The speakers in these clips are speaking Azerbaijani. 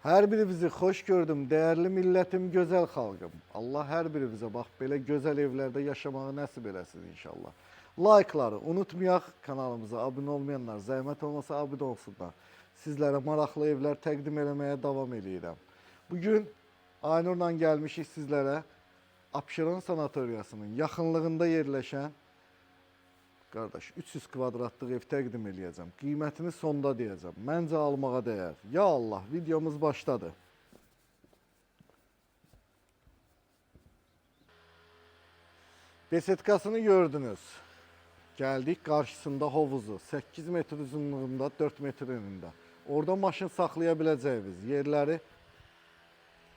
Her birinizi hoş gördüm, değerli milletim, güzel xalqım. Allah her birinizə bax belə gözəl evlərdə yaşamağı nəsib eləsin inşallah. Like'ları unutmayaq, kanalımıza abunə olmayanlar zəhmət olmasa abunə olsunlar. Sizlərə maraqlı evlər təqdim eləməyə davam edirəm. Bugün Aynurla gəlmişik sizlərə Abşeron sanatoriyasının yaxınlığında yerləşən qardaş 300 kvadratlıq ev təqdim eləyəcəm. Qiymətini sonda deyəcəm. Məncə almağa dəyər. Ya Allah, videomuz başladı. Besetkasını gördünüz. Gəldik qarşısında hovuzu. 8 metr uzunluğunda, 4 metr önündə. Orada maşın saxlaya biləcəyiniz yerləri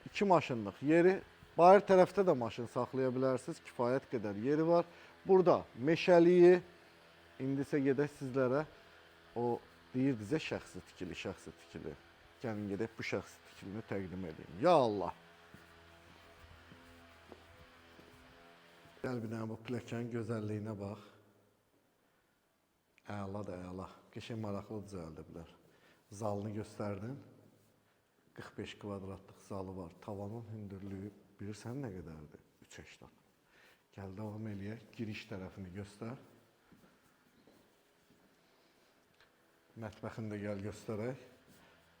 2 maşınlıq yeri. Bayır tərəfdə də maşın saxlaya bilərsiniz. Kifayət qədər yeri var. Burada meşəliyi. İndisə gedək sizlərə o deyirdizə şəxsi tikili. Gəlin gedək bu şəxsi tikilini təqdim edeyim. Ya Allah. Gəl bir dənə bu pləkanın gözəlliyinə bax. Əla da əla. Qəşəng maraqlı düzəldiblər. Zalını göstərdin. 45 kvadratlıq zalı var. Tavanın hündürlüyü bilirsən nə qədərdir? 3,80. Gəl davam eləyək. Giriş tərəfini göstər. Mətbəxini də gəl göstərək.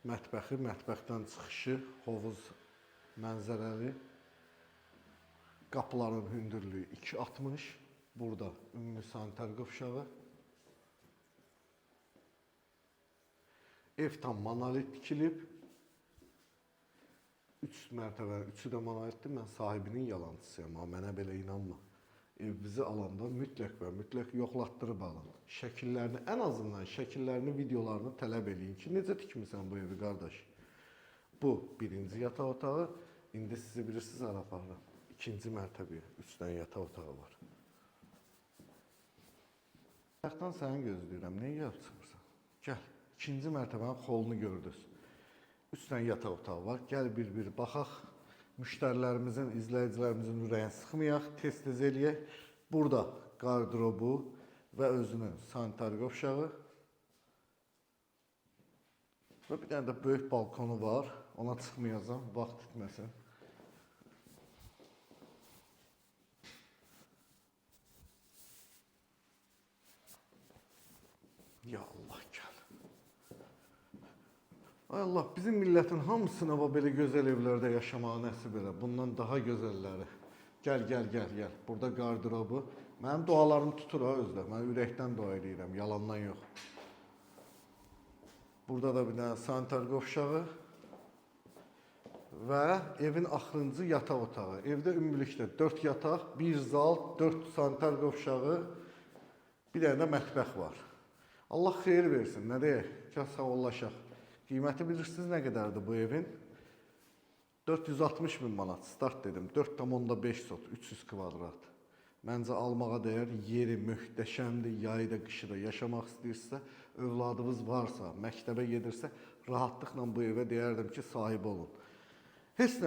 Mətbəxi, mətbəxdən çıxışı, hovuz mənzərəli. Qapıların hündürlüyü 2,60. Burada ümumi sanitar qovşağı. Ev tam monolit tikilib. 3 mərtəbə, 3'ü də monolitdir. Mən sahibinin yalancısıyam, amma mənə belə inanma. Ev bizi alanda mütləq və mütləq yoxlatdırıb alın. Şəkillərini, ən azından şəkillərini, videolarını tələb eləyin ki, necə tikmirsən bu evi qardaş? Bu birinci yataq otağı. İndi sizi bilirsiniz ara aparıram. İkinci mərtəbəyə 3 dənə yataq otağı var. Ayaqdan səni gözləyirəm. Nəyə yapsınırsan? Gəl. İkinci mərtəbənin xolunu gördünüz. 3 dənə yataq otağı var. Gəl bir-bir baxaq. Müştərilərimizin, izləyicilərimizin ürəyini sıxmayaq, tez-tez eləyək. Burada qardırobu və özünün sanitar qovşağı. Və bir dənə də böyük balkonu var. Ona çıxmayacağım, vaxt itməsin. Ya Allah, gəl. Ay Allah, bizim millətin hamısına belə gözəl evlərdə yaşamağı nəsib elə. Bundan daha gözəlləri. Gəl. Burada qardırobu. Mənim dualarım tutur ha özdə. Mən ürəkdən dua edirəm, yalandan yox. Burada da bir dənə sanitar qovşağı. Və evin axırıncı yataq otağı. Evdə ümumilikdə 4 yataq, 1 zal, 4 sanitar qovşağı, bir dənə də mətbəx var. Allah xeyir versin, nə deyək? Gəl sağollaşaq. Qiyməti bilirsiniz nə qədərdir bu evin? 460 bin manat start dedim. 4,5 sot, 300 kvadrat. Məncə almağa dəyər, yeri möhtəşəmdir. Yayı da, qışı da yaşamaq istəyirsə, övladınız varsa, məktəbə gedirsə, rahatlıqla bu evə deyərdim ki, sahib olun. Heç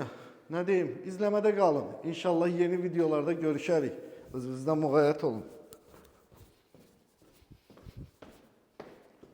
nə deyim, izləmədə qalın. İnşallah yeni videolarda görüşərik. Özünüzdən müğayət olun.